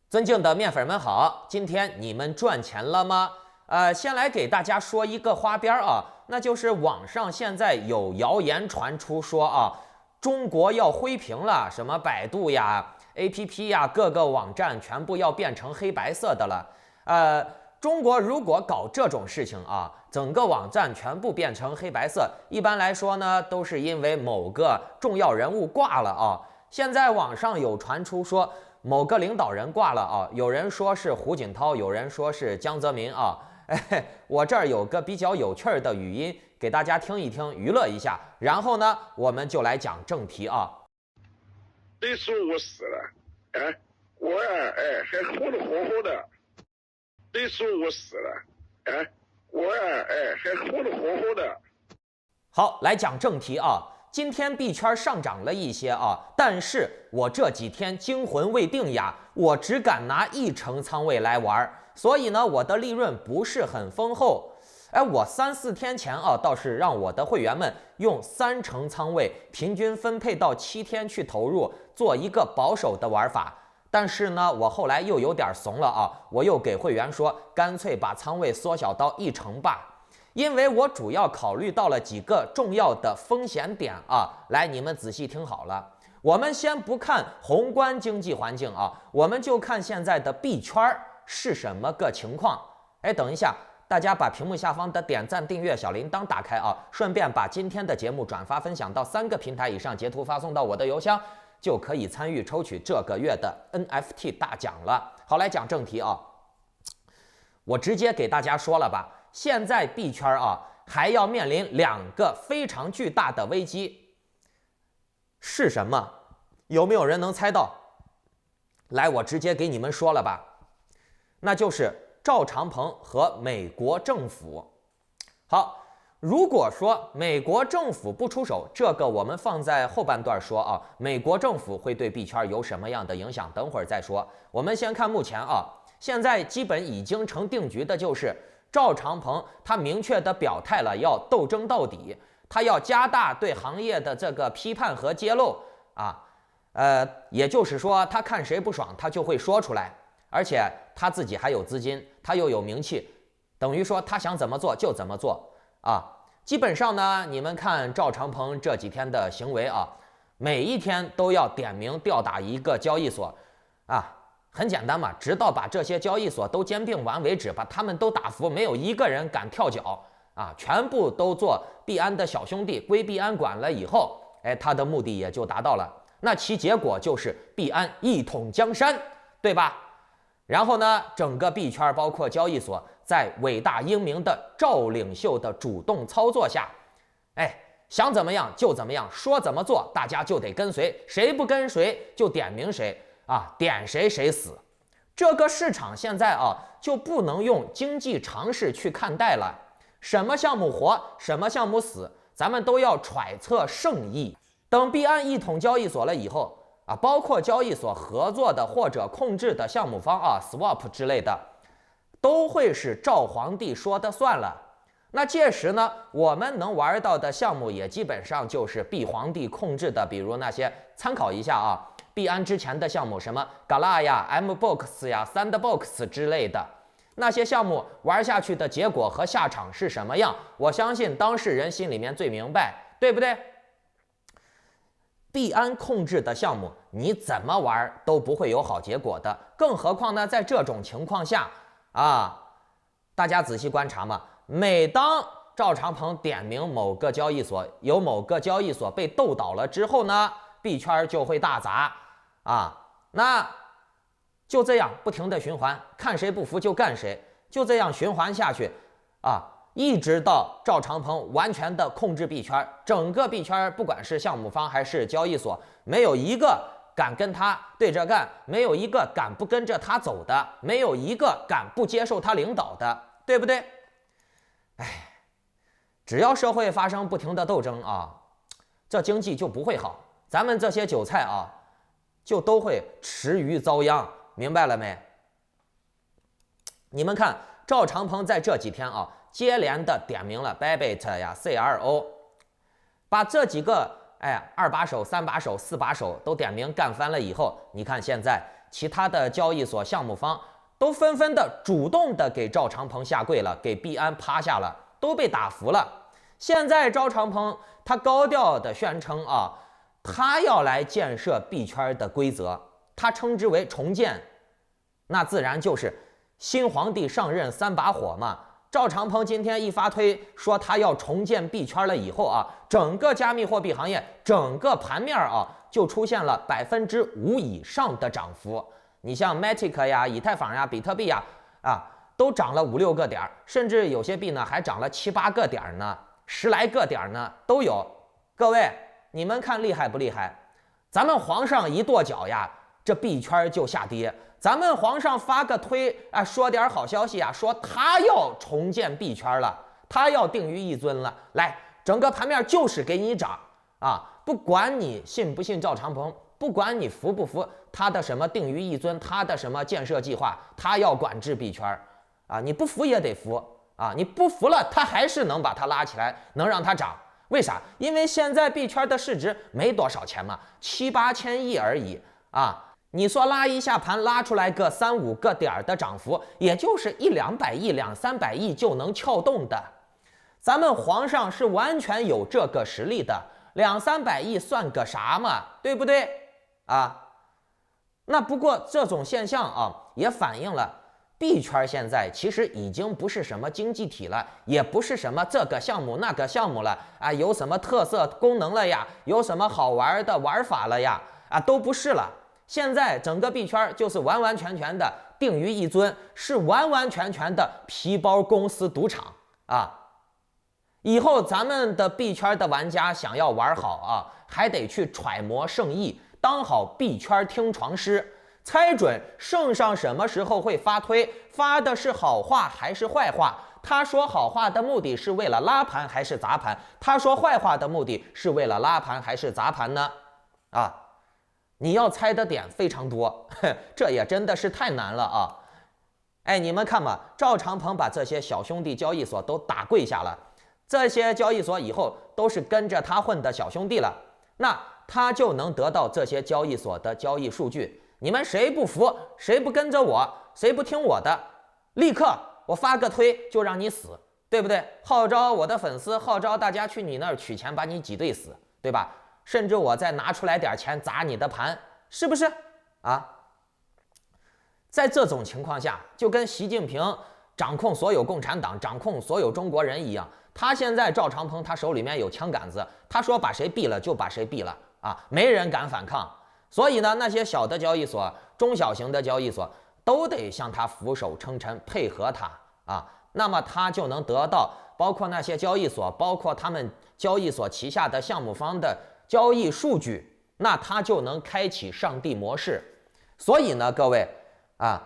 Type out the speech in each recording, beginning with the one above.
尊敬的面粉们好，今天你们赚钱了吗？先来给大家说一个花边啊，那就是网上现在有谣言传出说啊，中国要灰屏了，什么百度呀、APP 呀，各个网站全部要变成黑白色的了。中国如果搞这种事情啊，整个网站全部变成黑白色，一般来说呢，都是因为某个重要人物挂了啊。现在网上有传出说某个领导人挂了啊，有人说是胡锦涛，有人说是江泽民啊。我这儿有个比较有趣的语音给大家听一听，娱乐一下。然后呢，我们就来讲正题啊。那时候我死了，我呀，还活得好好的。那时候我死了，我呀，还活得好好的。好，来讲正题啊。今天币圈上涨了一些啊，但是我这几天惊魂未定呀，我只敢拿1成仓位来玩，所以呢，我的利润不是很丰厚。我3、4天前啊，倒是让我的会员们用3成仓位，平均分配到7天去投入，做一个保守的玩法。但是呢，我后来又有点怂了啊，我又给会员说，干脆把仓位缩小到1成吧。因为我主要考虑到了几个重要的风险点啊，来，你们仔细听好了。我们先不看宏观经济环境啊，我们就看现在的币圈是什么个情况。等一下，大家把屏幕下方的点赞、订阅、小铃铛打开啊，顺便把今天的节目转发分享到3个平台以上，截图发送到我的邮箱，就可以参与抽取这个月的 NFT 大奖了。好，来讲正题啊，我直接给大家说了吧。现在币圈啊，还要面临2个非常巨大的危机，是什么？有没有人能猜到？来，我直接给你们说了吧，那就是赵长鹏和美国政府。好，如果说美国政府不出手，这个我们放在后半段说啊，美国政府会对币圈有什么样的影响？等会儿再说。我们先看目前啊，现在基本已经成定局的就是赵长鹏他明确的表态了，要斗争到底，他要加大对行业的这个批判和揭露啊，也就是说，他看谁不爽，他就会说出来，而且他自己还有资金，他又有名气，等于说他想怎么做就怎么做啊。基本上呢，你们看赵长鹏这几天的行为啊，每一天都要点名吊打一个交易所啊。很简单嘛，直到把这些交易所都兼并完为止，把他们都打服，没有一个人敢跳脚啊，全部都做币安的小兄弟，归币安管了以后，他的目的也就达到了。那其结果就是币安一统江山，对吧？然后呢，整个币圈包括交易所，在伟大英明的赵领袖的主动操作下，想怎么样就怎么样，说怎么做大家就得跟随，谁不跟随就点名谁。点谁谁死，这个市场现在啊就不能用经济常识去看待了。什么项目活，什么项目死，咱们都要揣测圣意。等币安一统交易所了以后啊，包括交易所合作的或者控制的项目方啊 ，swap 之类的，都会是赵皇帝说的算了。那届时呢，我们能玩到的项目也基本上就是币皇帝控制的，比如那些参考一下啊。币安之前的项目，什么 Gala 呀、MBOX 呀、Sandbox 之类的，那些项目玩下去的结果和下场是什么样？我相信当事人心里面最明白，对不对？币安控制的项目，你怎么玩都不会有好结果的。更何况呢，在这种情况下啊，大家仔细观察嘛，每当赵长鹏点名某个交易所，有某个交易所被斗倒了之后呢，币圈就会大砸啊，那就这样不停的循环，看谁不服就干谁，就这样循环下去啊，一直到赵长鹏完全的控制币圈，整个币圈不管是项目方还是交易所，没有一个敢跟他对着干，没有一个敢不跟着他走的，没有一个敢不接受他领导的，对不对？只要社会发生不停的斗争啊，这经济就不会好。咱们这些韭菜啊，就都会池鱼遭殃，明白了没？你们看，赵长鹏在这几天啊，接连的点名了 Bybit 呀、CRO， 把这几个2把手、3把手、4把手都点名干翻了以后，你看现在其他的交易所项目方都纷纷的主动的给赵长鹏下跪了，给币安趴下了，都被打服了。现在赵长鹏他高调的宣称啊，他要来建设币圈的规则，他称之为重建，那自然就是新皇帝上任3把火嘛。赵长鹏今天一发推说他要重建币圈了以后啊，整个加密货币行业整个盘面啊就出现了5%以上的涨幅。你像 Matic 呀、以太坊呀、比特币呀都涨了5、6个点，甚至有些币呢还涨了7、8个点呢，10来个点呢都有。各位，你们看厉害不厉害？咱们皇上一跺脚呀，这币圈就下跌。咱们皇上发个推啊，说点好消息啊，说他要重建币圈了，他要定于一尊了。来，整个盘面就是给你涨啊！不管你信不信赵长鹏，不管你服不服他的什么定于一尊，他的什么建设计划，他要管制币圈啊，你不服也得服啊！你不服了，他还是能把它拉起来，能让它涨。为啥？因为现在币圈的市值没多少钱嘛，7、8千亿而已啊。你说拉一下盘，拉出来个3、5个点的涨幅，也就是1、200亿、2、300亿就能撬动的。咱们皇上是完全有这个实力的，2、300亿算个啥嘛，对不对啊？那不过这种现象啊，也反映了币圈现在其实已经不是什么经济体了，也不是什么这个项目那个项目了啊，有什么特色功能了呀，有什么好玩的玩法了呀，都不是了。现在整个币圈就是完完全全的定于一尊，是完完全全的皮包公司赌场啊！以后咱们的币圈的玩家想要玩好啊，还得去揣摩圣意，当好币圈听床师，猜准圣上什么时候会发推，发的是好话还是坏话。他说好话的目的是为了拉盘还是砸盘？他说坏话的目的是为了拉盘还是砸盘呢？你要猜的点非常多，这也真的是太难了啊！哎，你们看嘛，赵长鹏把这些小兄弟交易所都打跪下了，这些交易所以后都是跟着他混的小兄弟了，那他就能得到这些交易所的交易数据。你们谁不服，谁不跟着我，谁不听我的，立刻我发个推就让你死，对不对？号召我的粉丝，号召大家去你那儿取钱，把你挤兑死，对吧？甚至我再拿出来点钱砸你的盘，是不是啊？在这种情况下，就跟习近平掌控所有共产党、掌控所有中国人一样，他现在赵长鹏他手里面有枪杆子，他说把谁毙了就把谁毙了啊，没人敢反抗。所以呢，那些小的交易所、中小型的交易所都得向他俯首称臣，配合他啊，那么他就能得到包括那些交易所，包括他们交易所旗下的项目方的交易数据，那他就能开启上帝模式。所以呢，各位啊，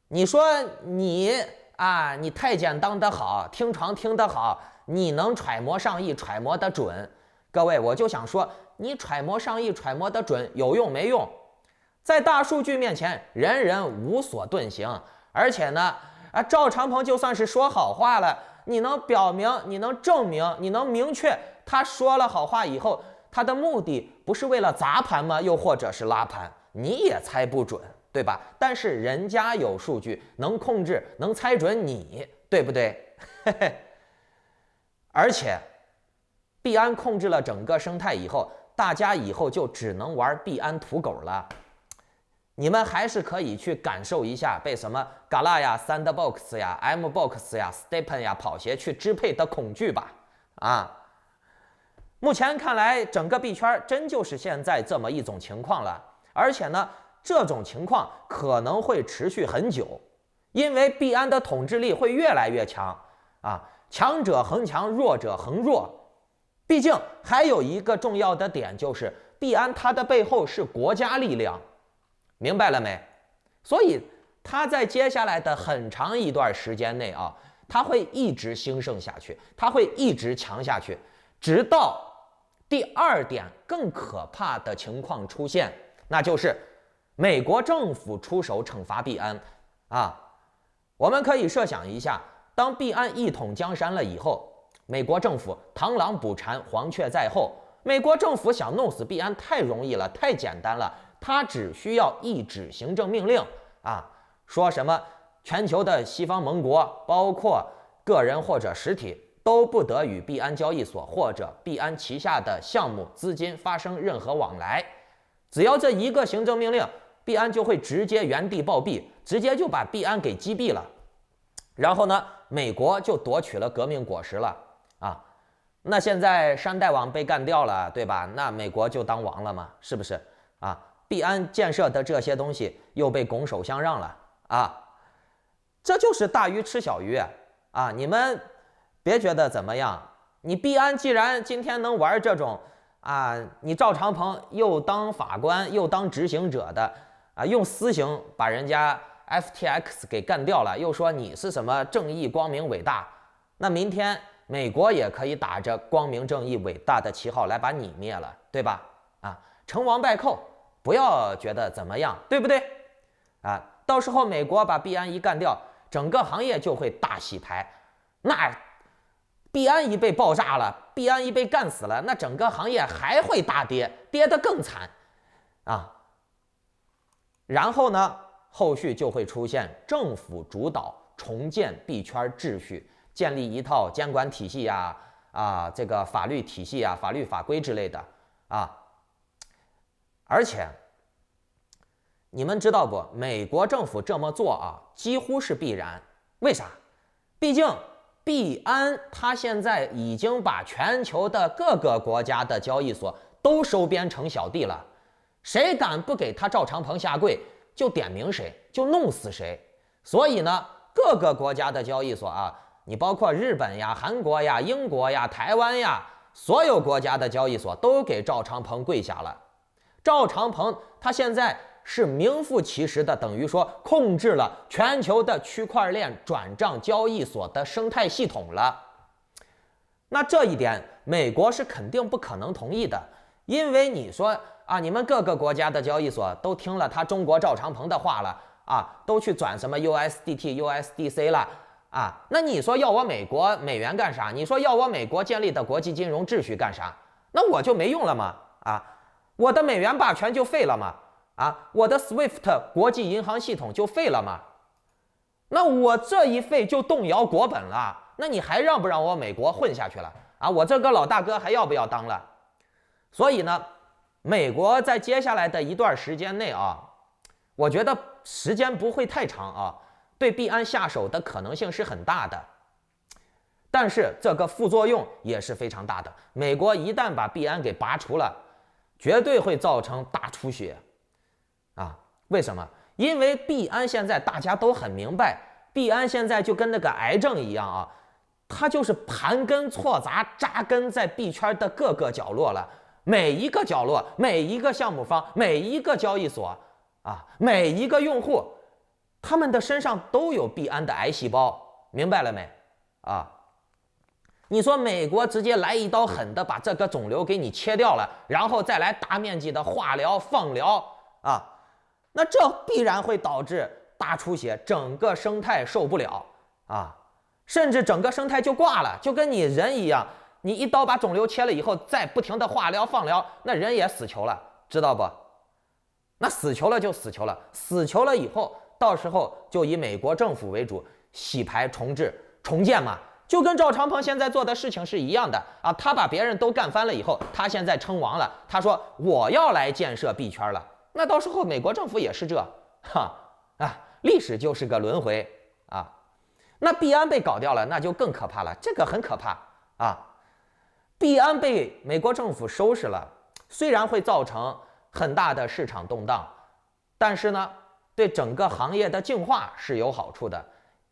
你说你太监当得好，听床听得好，你能揣摩上意揣摩得准？各位，我就想说，你揣摩上意揣摩得准有用没用？在大数据面前，人人无所遁形。而且呢，赵长鹏就算是说好话了，你能表明，你能证明，你能明确他说了好话以后，他的目的不是为了砸盘吗？又或者是拉盘？你也猜不准，对吧？但是人家有数据，能控制，能猜准你，对不对？而且币安控制了整个生态以后，大家以后就只能玩币安土狗了。你们还是可以去感受一下被什么 Gala 呀、Sandbox 呀、Mbox 呀、Stepn 呀、跑鞋去支配的恐惧吧！目前看来，整个币圈真就是现在这么一种情况了。而且呢，这种情况可能会持续很久，因为币安的统治力会越来越强强者恒强，弱者恒弱。毕竟还有一个重要的点，就是币安它的背后是国家力量，明白了没？所以它在接下来的很长一段时间内它会一直兴盛下去，它会一直强下去，直到第二点更可怕的情况出现，那就是美国政府出手惩罚币安我们可以设想一下，当币安一统江山了以后，美国政府螳螂捕蝉，黄雀在后。美国政府想弄死币安太容易了，太简单了，它只需要一纸行政命令啊，说什么全球的西方盟国，包括个人或者实体，都不得与币安交易所或者币安旗下的项目资金发生任何往来。只要这一个行政命令，币安就会直接原地暴毙，直接就把币安给击毙了。然后呢，美国就夺取了革命果实了啊。那现在山大网被干掉了，对吧？那美国就当王了吗？是不是啊？币安建设的这些东西又被拱手相让了啊。这就是大鱼吃小鱼啊！你们别觉得怎么样，你币安既然今天能玩这种啊，你赵长鹏又当法官又当执行者的啊，用私刑把人家 FTX 给干掉了，又说你是什么正义光明伟大，那明天美国也可以打着光明正义伟大的旗号来把你灭了，对吧？啊，成王败寇，不要觉得怎么样，对不对？啊，到时候美国把币安一干掉，整个行业就会大洗牌。那币安一被爆炸了，币安一被干死了，那整个行业还会大跌，跌得更惨啊。然后呢，后续就会出现政府主导重建币圈秩序，建立一套监管体系呀，这个法律体系啊，法律法规之类的啊。而且你们知道不？美国政府这么做啊，几乎是必然。为啥？毕竟币安它现在已经把全球的各个国家的交易所都收编成小弟了，谁敢不给他赵长鹏下跪，就点名谁，就弄死谁。所以呢，各个国家的交易所啊，你包括日本呀、韩国呀、英国呀、台湾呀，所有国家的交易所都给赵长鹏跪下了。赵长鹏他现在是名副其实的，等于说控制了全球的区块链转账交易所的生态系统了。那这一点美国是肯定不可能同意的，因为你说啊，你们各个国家的交易所都听了他中国赵长鹏的话了啊，都去转什么 USDT、USDC 了啊，那你说要我美国美元干啥？你说要我美国建立的国际金融秩序干啥？那我就没用了吗？啊，我的美元霸权就废了吗？啊，我的 SWIFT 国际银行系统就废了吗？那我这一废就动摇国本了，那你还让不让我美国混下去了啊？我这个老大哥还要不要当了？所以呢，美国在接下来的一段时间内啊，我觉得时间不会太长啊，对币安下手的可能性是很大的。但是这个副作用也是非常大的，美国一旦把币安给拔除了，绝对会造成大出血啊！为什么？因为币安现在大家都很明白，币安现在就跟那个癌症一样啊，它就是盘根错杂，扎根在币圈的各个角落了。每一个角落，每一个项目方，每一个交易所啊，每一个用户，他们的身上都有币安的癌细胞，明白了没？啊！你说美国直接来一刀狠的把这个肿瘤给你切掉了，然后再来大面积的化疗、放疗啊，那这必然会导致大出血，整个生态受不了啊，甚至整个生态就挂了，就跟你人一样，你一刀把肿瘤切了以后，再不停的化疗、放疗，那人也死球了，知道不？那死球了就死球了，死球了以后，到时候就以美国政府为主，洗牌、重置、重建嘛。就跟赵长鹏现在做的事情是一样的啊，他把别人都干翻了以后，他现在称王了，他说我要来建设币圈了，那到时候美国政府也是这，历史就是个轮回啊。那币安被搞掉了，那就更可怕了，这个很可怕啊。币安被美国政府收拾了，虽然会造成很大的市场动荡，但是呢，对整个行业的净化是有好处的。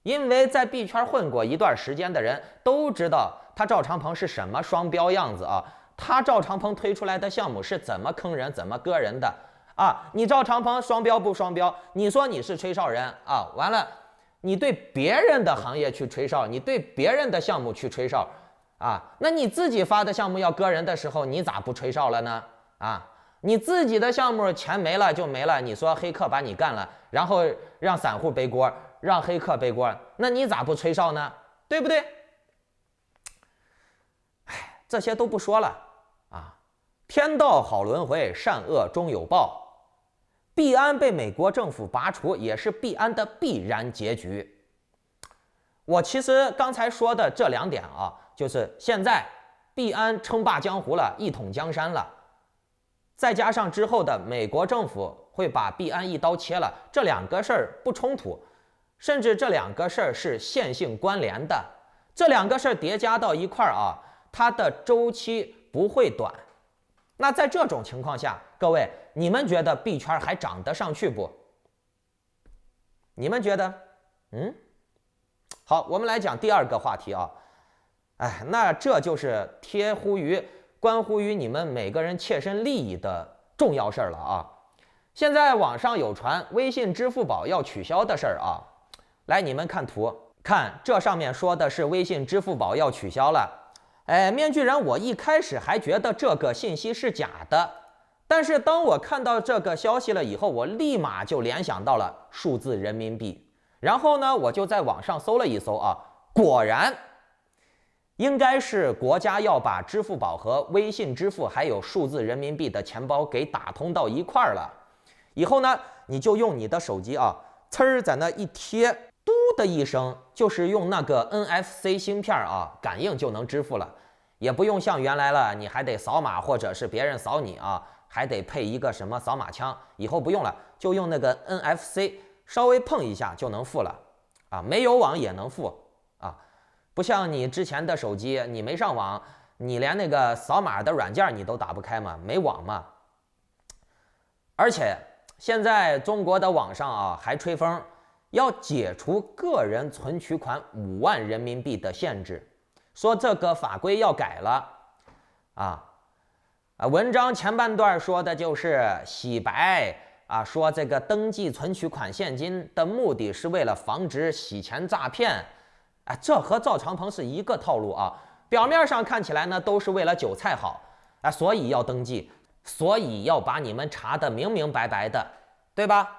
因为在币圈混过一段时间的人都知道他赵长鹏是什么双标样子啊，他赵长鹏推出来的项目是怎么坑人怎么割人的啊，你赵长鹏双标不双标？你说你是吹哨人啊，完了你对别人的行业去吹哨，你对别人的项目去吹哨啊，那你自己发的项目要割人的时候，你咋不吹哨了呢？啊，你自己的项目钱没了就没了，你说黑客把你干了，然后让散户背锅，让黑客背锅，那你咋不吹哨呢？对不对？哎，这些都不说了啊。天道好轮回，善恶终有报。币安被美国政府拔除，也是币安的必然结局。我其实刚才说的这2点啊，就是现在币安称霸江湖了，一统江山了，再加上之后的美国政府会把币安一刀切了，这2个事儿不冲突，甚至这2个事儿是线性关联的。这2个事儿叠加到一块儿啊，它的周期不会短。那在这种情况下，各位，你们觉得币圈还涨得上去不？你们觉得？好，我们来讲第2个话题啊。那这就是关乎于你们每个人切身利益的重要事儿了啊。现在网上有传微信、支付宝要取消的事儿啊。来，你们看图，看这上面说的是微信、支付宝要取消了。面具人，我一开始还觉得这个信息是假的，但是当我看到这个消息了以后，我立马就联想到了数字人民币。然后呢，我就在网上搜了一搜啊，果然应该是国家要把支付宝和微信支付还有数字人民币的钱包给打通到一块儿了。以后呢，你就用你的手机啊，呲儿在那一贴，嘟的一声，就是用那个 NFC 芯片啊感应就能支付了，也不用像原来了，你还得扫码或者是别人扫你啊，还得配一个什么扫码枪。以后不用了，就用那个 NFC。稍微碰一下就能付了啊，没有网也能付啊，不像你之前的手机，你没上网，你连那个扫码的软件你都打不开嘛，没网嘛。而且现在中国的网上啊还吹风，要解除个人存取款5万人民币的限制，说这个法规要改了文章前半段说的就是洗白。说这个登记存取款现金的目的是为了防止洗钱诈骗，这和赵长鹏是一个套路啊。表面上看起来呢都是为了韭菜好，所以要登记，所以要把你们查得明明白白的，对吧？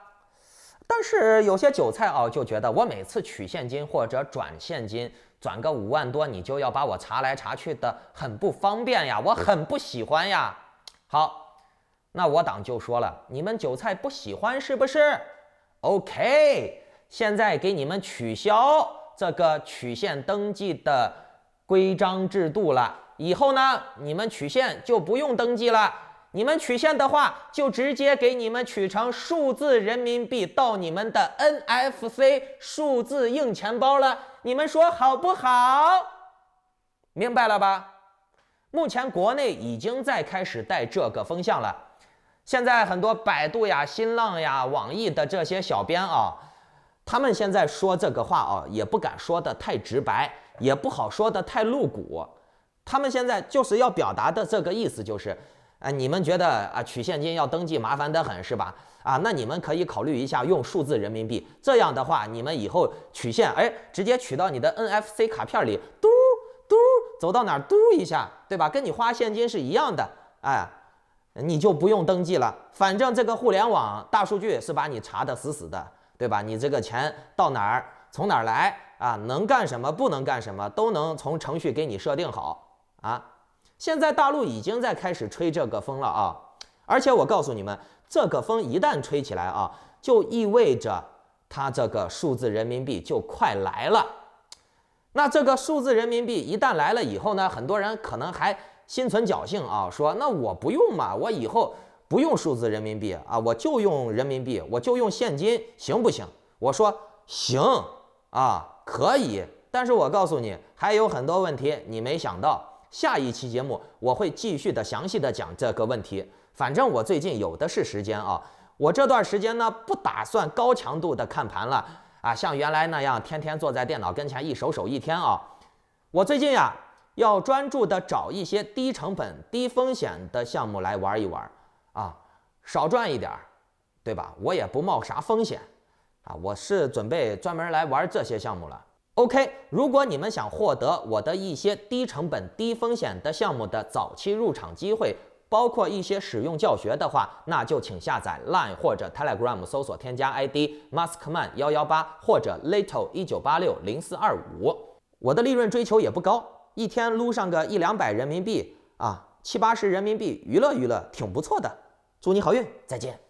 但是有些韭菜就觉得我每次取现金或者转现金转个5万多，你就要把我查来查去的，很不方便呀，我很不喜欢呀。好。那我党就说了，你们韭菜不喜欢是不是 ？OK， 现在给你们取消这个取现登记的规章制度了。以后呢，你们取现就不用登记了。你们取现的话，就直接给你们取成数字人民币到你们的 NFC 数字硬钱包了。你们说好不好？明白了吧？目前国内已经在开始带这个风向了。现在很多百度呀、新浪呀、网易的这些小编他们现在说这个话也不敢说的太直白，也不好说的太露骨。他们现在就是要表达的这个意思就是，你们觉得取现金要登记麻烦得很是吧？那你们可以考虑一下用数字人民币，这样的话你们以后取现，直接取到你的 NFC 卡片里，嘟嘟，走到哪儿嘟一下，对吧？跟你花现金是一样的，你就不用登记了，反正这个互联网大数据是把你查得死死的，对吧？你这个钱到哪儿，从哪儿来能干什么，不能干什么，都能从程序给你设定好现在大陆已经在开始吹这个风了而且我告诉你们，这个风一旦吹起来就意味着它这个数字人民币就快来了。那这个数字人民币一旦来了以后呢，很多人可能还心存侥幸说那我不用嘛，我以后不用数字人民币我就用人民币，我就用现金，行不行？我说行可以，但是我告诉你，还有很多问题你没想到。下一期节目我会继续的详细的讲这个问题。反正我最近有的是时间我这段时间呢不打算高强度的看盘了像原来那样天天坐在电脑跟前一手一天我最近要专注的找一些低成本、低风险的项目来玩一玩少赚一点，对吧？我也不冒啥风险我是准备专门来玩这些项目了。OK， 如果你们想获得我的一些低成本、低风险的项目的早期入场机会，包括一些使用教学的话，那就请下载 Line 或者 Telegram 搜索添加 ID Maskman118 或者 Little19860425。我的利润追求也不高，一天撸上个100-200人民币70-80人民币娱乐娱乐挺不错的。祝你好运，再见。